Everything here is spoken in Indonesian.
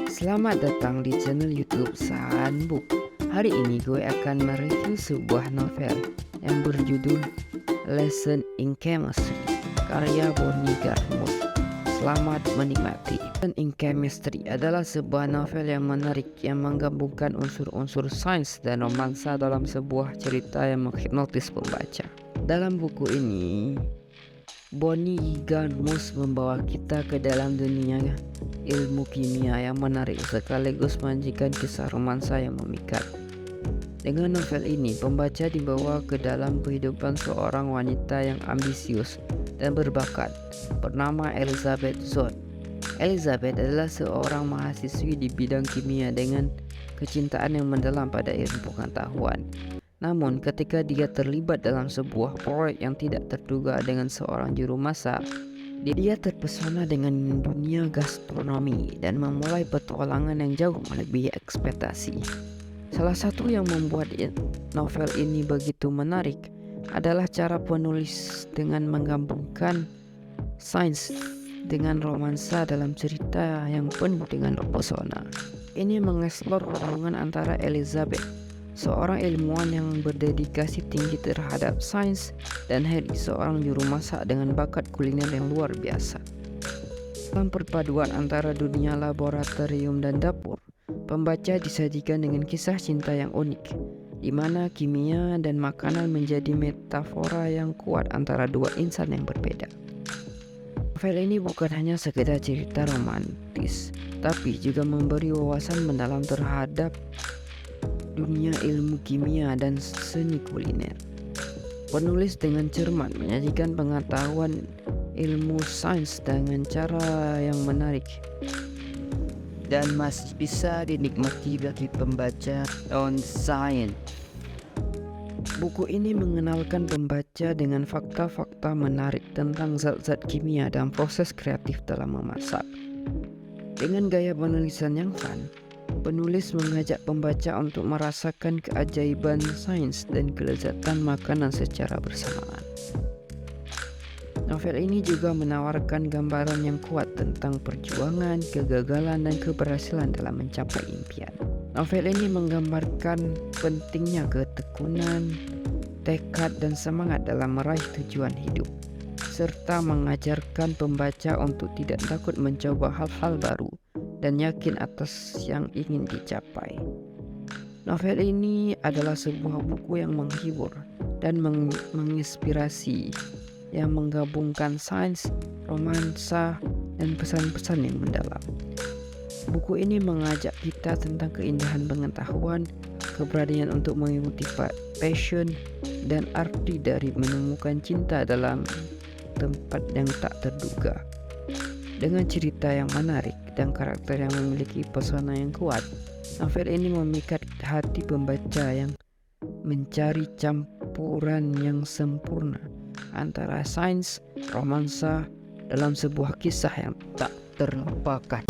Selamat datang di channel YouTube Sanbook. Hari ini gue akan mereview sebuah novel yang berjudul Lesson in Chemistry karya Bonnie Garmus. Selamat menikmati. Lesson in Chemistry adalah sebuah novel yang menarik yang menggabungkan unsur-unsur sains dan romansa dalam sebuah cerita yang menghipnotis pembaca. Dalam buku ini, Bonnie Garmus membawa kita ke dalam dunia ilmu kimia yang menarik sekaligus menyajikan kisah romansa yang memikat. Dengan novel ini, pembaca dibawa ke dalam kehidupan seorang wanita yang ambisius dan berbakat bernama Elizabeth Zott. Elizabeth adalah seorang mahasiswi di bidang kimia dengan kecintaan yang mendalam pada ilmu pengetahuan. Namun, ketika dia terlibat dalam sebuah proyek yang tidak terduga dengan seorang juru masak, dia terpesona dengan dunia gastronomi dan memulai petualangan yang jauh melebihi ekspektasi. Salah satu yang membuat novel ini begitu menarik adalah cara penulis dengan menggabungkan sains dengan romansa dalam cerita yang penuh dengan pesona. Ini mengeksplor hubungan antara Elizabeth, seorang ilmuwan yang berdedikasi tinggi terhadap sains, dan Harry, seorang juru masak dengan bakat kuliner yang luar biasa. Dalam perpaduan antara dunia laboratorium dan dapur, pembaca disajikan dengan kisah cinta yang unik, di mana kimia dan makanan menjadi metafora yang kuat antara dua insan yang berbeda. Novel ini bukan hanya sekedar cerita romantis, tapi juga memberi wawasan mendalam terhadap dunia ilmu kimia dan seni kuliner. Penulis dengan cermat menyajikan pengetahuan ilmu sains dengan cara yang menarik dan masih bisa dinikmati bagi pembaca non-sains. Buku ini mengenalkan pembaca dengan fakta-fakta menarik tentang zat-zat kimia dan proses kreatif dalam memasak. Dengan gaya penulisan yang fun, penulis mengajak pembaca untuk merasakan keajaiban sains dan kelezatan makanan secara bersamaan. Novel ini juga menawarkan gambaran yang kuat tentang perjuangan, kegagalan, dan keberhasilan dalam mencapai impian. Novel ini menggambarkan pentingnya ketekunan, tekad, dan semangat dalam meraih tujuan hidup, serta mengajarkan pembaca untuk tidak takut mencoba hal-hal baru dan yakin atas yang ingin dicapai. Novel ini adalah sebuah buku yang menghibur dan menginspirasi, yang menggabungkan sains, romansa, dan pesan-pesan yang mendalam. Buku ini mengajak kita tentang keindahan pengetahuan, keberanian untuk mengikuti passion, dan arti dari menemukan cinta dalam tempat yang tak terduga. Dengan cerita yang menarik dan karakter yang memiliki pesona yang kuat, novel ini memikat hati pembaca yang mencari campuran yang sempurna antara sains, romansa dalam sebuah kisah yang tak terlupakan.